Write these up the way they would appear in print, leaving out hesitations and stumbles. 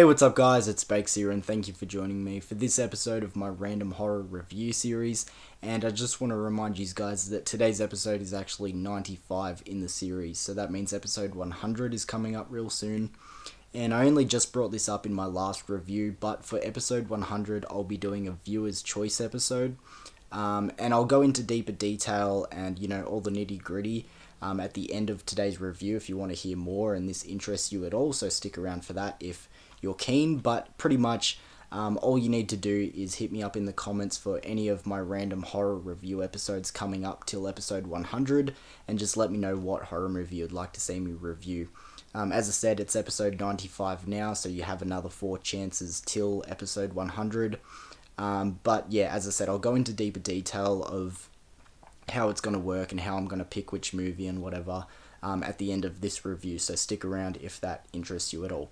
Hey, what's up, guys? It's Bakes here, and thank you for joining me for this episode of my random horror review series. And I just want to remind you guys that today's episode is actually 95 in the series, so that means episode 100 is coming up real soon. And I only just brought this up in my last review, but for episode 100, I'll be doing a viewer's choice episode. And I'll go into deeper detail and, all the nitty gritty at the end of today's review if you want to hear more and this interests you at all. So stick around for that if you're keen. But pretty much all you need to do is hit me up in the comments for any of my random horror review episodes coming up till episode 100 and just let me know what horror movie you'd like to see me review. As I said, it's episode 95 now, so you have another 4 chances till episode 100. But yeah, as I said, I'll go into deeper detail of how it's going to work and how I'm going to pick which movie and whatever at the end of this review, so stick around if that interests you at all.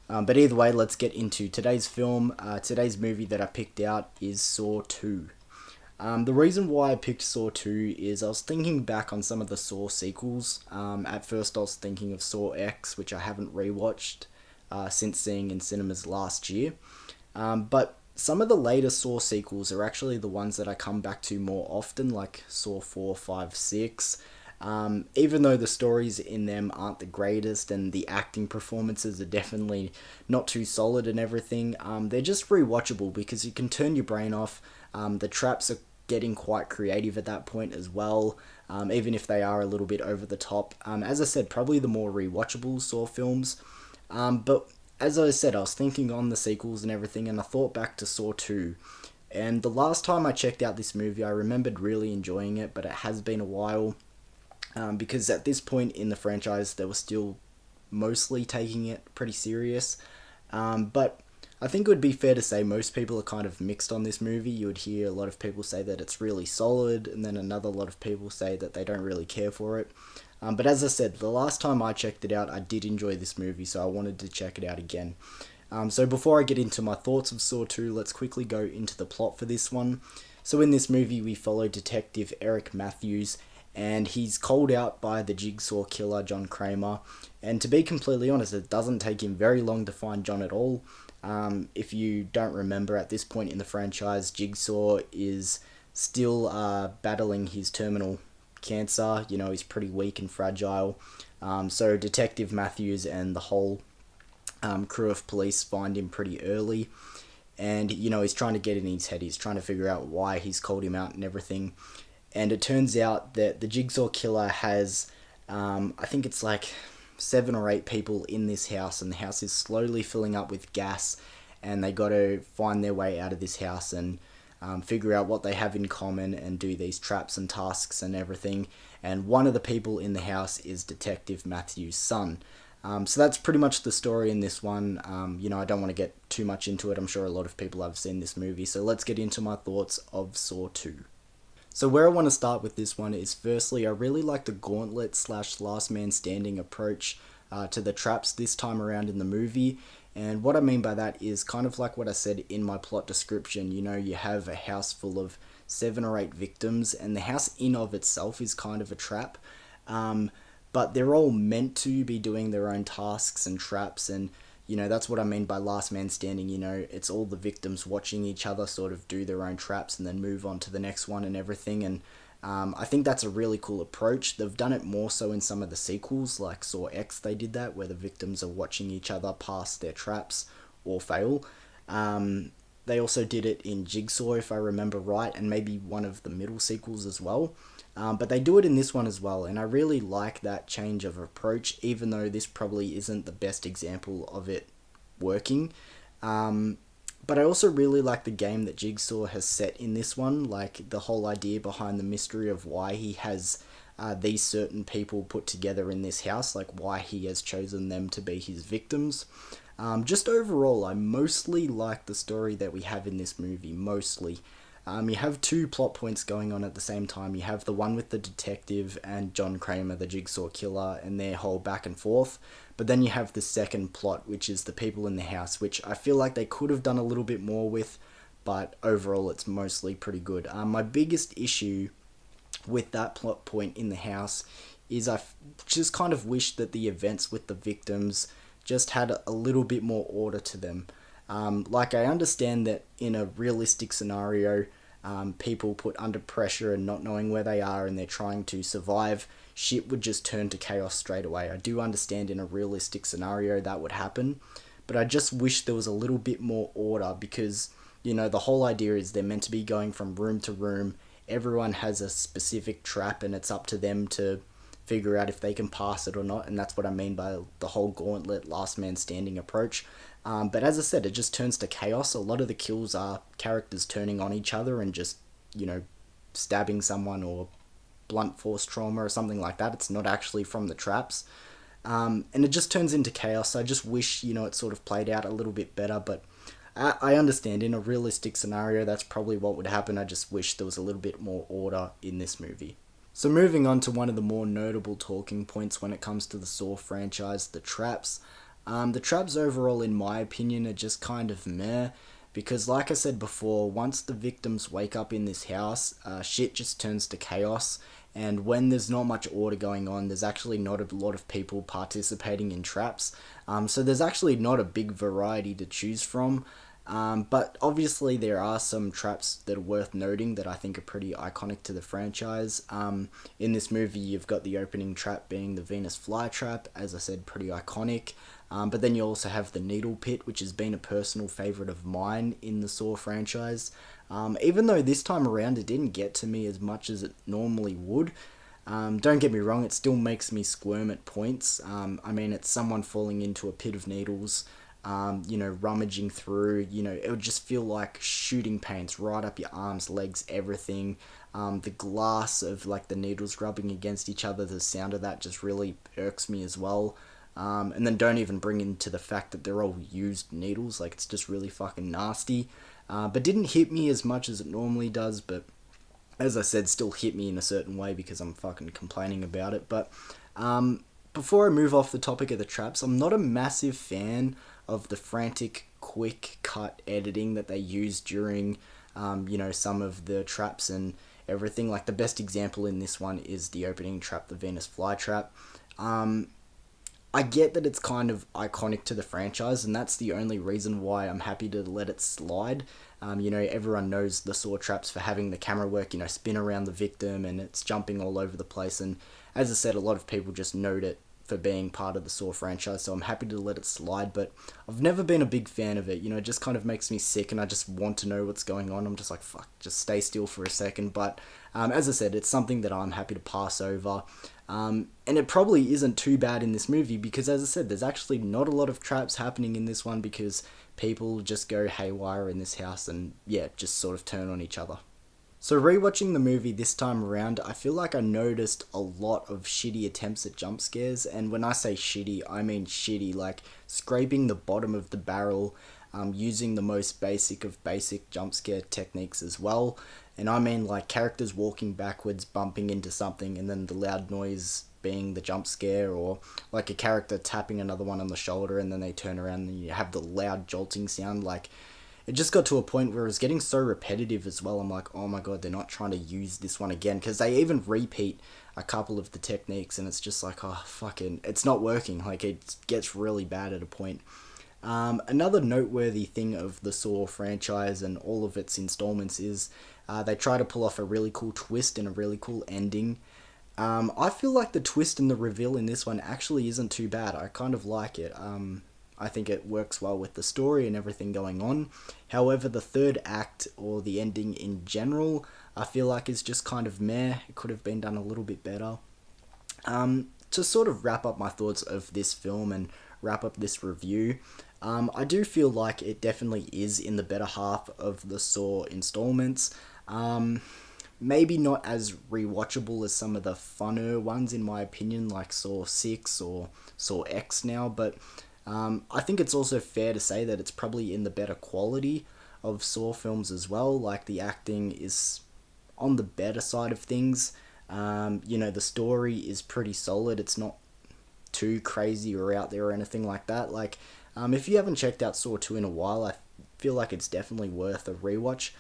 But either way, let's get into today's film. Today's movie that I picked out is Saw 2. The reason why I picked Saw 2 is I was thinking back on some of the Saw sequels. At first I was thinking of Saw X, which I haven't rewatched since seeing in cinemas last year. But some of the later Saw sequels are actually the ones that I come back to more often, like Saw 4, 5, 6. Even though the stories in them aren't the greatest and the acting performances are definitely not too solid and everything, they're just rewatchable because you can turn your brain off. The traps are getting quite creative at that point as well, even if they are a little bit over the top. As I said, probably the more rewatchable Saw films. But as I said, I was thinking on the sequels and everything, and I thought back to Saw 2. And the last time I checked out this movie, I remembered really enjoying it, but it has been a while. Because at this point in the franchise, they were still mostly taking it pretty serious. But I think it would be fair to say most people are kind of mixed on this movie. You would hear a lot of people say that it's really solid, and then another lot of people say that they don't really care for it. But as I said, the last time I checked it out, I did enjoy this movie, so I wanted to check it out again. So before I get into my thoughts of Saw 2, let's quickly go into the plot for this one. So in this movie, we follow Detective Eric Matthews, and he's called out by the Jigsaw killer, John Kramer. And to be completely honest, it doesn't take him very long to find John at all. If you don't remember, at this point in the franchise, Jigsaw is still battling his terminal cancer. He's pretty weak and fragile. So Detective Matthews and the whole crew of police find him pretty early. And, he's trying to get in his head. He's trying to figure out why he's called him out and everything. And it turns out that the Jigsaw killer has, I think it's like 7 or 8 people in this house, and the house is slowly filling up with gas, and they got to find their way out of this house and figure out what they have in common and do these traps and tasks and everything. And one of the people in the house is Detective Matthews' son. So that's pretty much the story in this one. I don't want to get too much into it. I'm sure a lot of people have seen this movie. So let's get into my thoughts of Saw 2. So where I want to start with this one is, firstly, I really like the gauntlet / last man standing approach to the traps this time around in the movie. And what I mean by that is kind of like what I said in my plot description. You have a house full of 7 or 8 victims, and the house in of itself is kind of a trap. But they're all meant to be doing their own tasks and traps, and that's what I mean by last man standing. It's all the victims watching each other sort of do their own traps and then move on to the next one and everything. And I think that's a really cool approach. They've done it more so in some of the sequels, like Saw X, they did that, where the victims are watching each other pass their traps or fail. They also did it in Jigsaw, if I remember right, and maybe one of the middle sequels as well. But they do it in this one as well, and I really like that change of approach, even though this probably isn't the best example of it working. But I also really like the game that Jigsaw has set in this one, like the whole idea behind the mystery of why he has these certain people put together in this house, like why he has chosen them to be his victims. Just overall, I mostly like the story that we have in this movie, mostly. You have 2 plot points going on at the same time. You have the one with the detective and John Kramer, the Jigsaw killer, and their whole back and forth. But then you have the second plot, which is the people in the house, which I feel like they could have done a little bit more with, but overall it's mostly pretty good. My biggest issue with that plot point in the house is I just kind of wish that the events with the victims just had a little bit more order to them. Like, I understand that in a realistic scenario, people put under pressure and not knowing where they are and they're trying to survive, shit would just turn to chaos straight away. I do understand in a realistic scenario that would happen, but I just wish there was a little bit more order because, the whole idea is they're meant to be going from room to room. Everyone has a specific trap and it's up to them to figure out if they can pass it or not, and that's what I mean by the whole gauntlet, last man standing approach. But as I said, it just turns to chaos. A lot of the kills are characters turning on each other and just, stabbing someone or blunt force trauma or something like that. It's not actually from the traps. And it just turns into chaos. I just wish, it sort of played out a little bit better, but I understand in a realistic scenario that's probably what would happen. I just wish there was a little bit more order in this movie. So moving on to one of the more notable talking points when it comes to the Saw franchise, the traps. The traps overall, in my opinion, are just kind of meh, because like I said before, once the victims wake up in this house, shit just turns to chaos, and when there's not much order going on, there's actually not a lot of people participating in traps, so there's actually not a big variety to choose from. But obviously there are some traps that are worth noting that I think are pretty iconic to the franchise. In this movie, you've got the opening trap being the Venus flytrap, as I said, pretty iconic. But then you also have the needle pit, which has been a personal favourite of mine in the Saw franchise. Even though this time around it didn't get to me as much as it normally would. Don't get me wrong, it still makes me squirm at points. It's someone falling into a pit of needles, rummaging through, it would just feel like shooting pains right up your arms, legs, everything. The glass of like the needles rubbing against each other, the sound of that just really irks me as well. And then don't even bring into the fact that they're all used needles, like it's just really fucking nasty. But didn't hit me as much as it normally does, but as I said, still hit me in a certain way because I'm fucking complaining about it. But before I move off the topic of the traps, I'm not a massive fan of the frantic, quick cut editing that they use during, some of the traps and everything. Like the best example in this one is the opening trap, the Venus flytrap. I get that it's kind of iconic to the franchise, and that's the only reason why I'm happy to let it slide. Everyone knows the Saw traps for having the camera work, spin around the victim and it's jumping all over the place. And as I said, a lot of people just note it for being part of the Saw franchise, so I'm happy to let it slide, but I've never been a big fan of it. It just kind of makes me sick and I just want to know what's going on. I'm just like, fuck, just stay still for a second. But as I said, it's something that I'm happy to pass over. And it probably isn't too bad in this movie because, as I said, there's actually not a lot of traps happening in this one because people just go haywire in this house and, just sort of turn on each other. So rewatching the movie this time around, I feel like I noticed a lot of shitty attempts at jump scares, and when I say shitty, I mean shitty, like scraping the bottom of the barrel, using the most basic of basic jump scare techniques as well. And I mean like characters walking backwards, bumping into something, and then the loud noise being the jump scare, or like a character tapping another one on the shoulder and then they turn around and you have the loud jolting sound. Like, it just got to a point where it was getting so repetitive as well. I'm like, oh my god, they're not trying to use this one again, because they even repeat a couple of the techniques and it's just like, oh fucking, it's not working. Like, it gets really bad at a point. Another noteworthy thing of the Saw franchise and all of its installments is they try to pull off a really cool twist and a really cool ending. I feel like the twist and the reveal in this one actually isn't too bad. I kind of like it. I think it works well with the story and everything going on. However, the third act, or the ending in general, I feel like is just kind of meh. It could have been done a little bit better. To sort of wrap up my thoughts of this film and wrap up this review, I do feel like it definitely is in the better half of the Saw installments. Maybe not as rewatchable as some of the funner ones in my opinion, like Saw 6 or Saw X now, but I think it's also fair to say that it's probably in the better quality of Saw films as well. Like, the acting is on the better side of things. The story is pretty solid. It's not too crazy or out there or anything like that. Like, if you haven't checked out Saw 2 in a while, I feel like it's definitely worth a rewatch.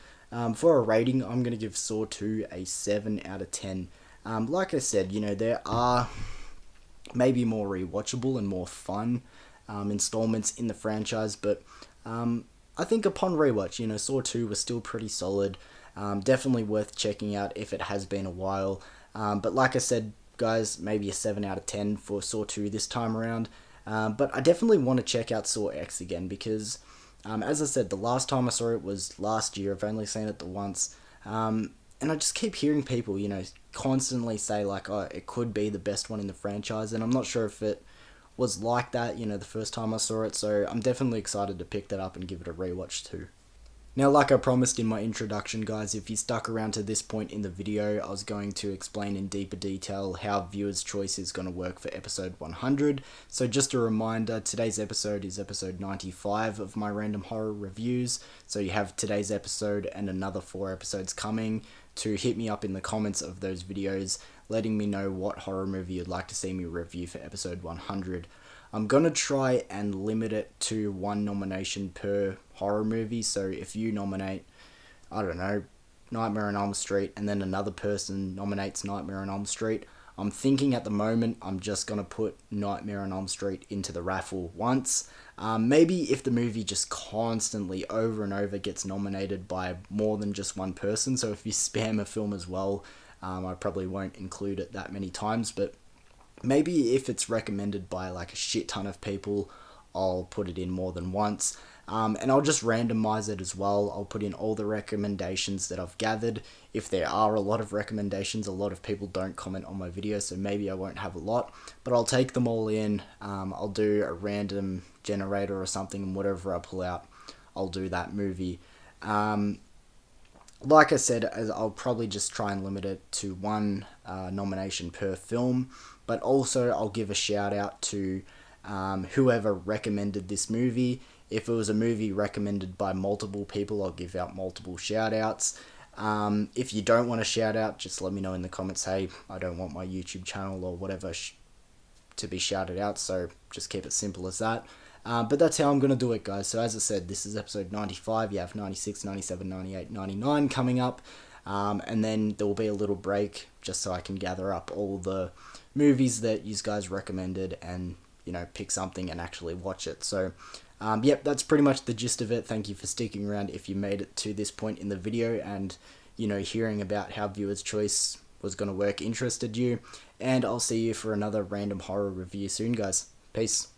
For a rating, I'm going to give Saw 2 a 7 out of 10. Like I said, there are maybe more rewatchable and more fun installments in the franchise, but I think upon rewatch, Saw 2 was still pretty solid. Definitely worth checking out if it has been a while. But like I said, guys, maybe a 7 out of 10 for Saw 2 this time around. But I definitely want to check out Saw X again because, as I said, the last time I saw it was last year. I've only seen it the once. And I just keep hearing people, constantly say, like, oh, it could be the best one in the franchise. And I'm not sure if it was like that, the first time I saw it. So I'm definitely excited to pick that up and give it a rewatch too. Now, like I promised in my introduction, guys, if you stuck around to this point in the video, I was going to explain in deeper detail how viewer's choice is going to work for episode 100. So just a reminder, today's episode is episode 95 of my Random Horror Reviews. So you have today's episode and another 4 episodes coming. To hit me up in the comments of those videos, letting me know what horror movie you'd like to see me review for episode 100. I'm going to try and limit it to 1 nomination per horror movie. So if you nominate, I don't know, Nightmare on Elm Street, and then another person nominates Nightmare on Elm Street, I'm thinking at the moment I'm just going to put Nightmare on Elm Street into the raffle once. Maybe if the movie just constantly over and over gets nominated by more than just one person, so if you spam a film as well, I probably won't include it that many times, but maybe if it's recommended by like a shit ton of people, I'll put it in more than once. And I'll just randomize it as well. I'll put in all the recommendations that I've gathered. If there are a lot of recommendations, a lot of people don't comment on my video, so maybe I won't have a lot, but I'll take them all in. I'll do a random generator or something, and whatever I pull out, I'll do that movie. Like I said, I'll probably just try and limit it to 1 nomination per film, but also I'll give a shout out to whoever recommended this movie. If it was a movie recommended by multiple people, I'll give out multiple shout outs. If you don't want a shout out, just let me know in the comments, hey, I don't want my YouTube channel or whatever to be shouted out, so just keep it simple as that. But that's how I'm going to do it, guys. So as I said, this is episode 95. You have 96, 97, 98, 99 coming up. And then there will be a little break just so I can gather up all the movies that you guys recommended and, pick something and actually watch it. So, yep, that's pretty much the gist of it. Thank you for sticking around if you made it to this point in the video and, hearing about how viewer's choice was going to work interested you. And I'll see you for another random horror review soon, guys. Peace.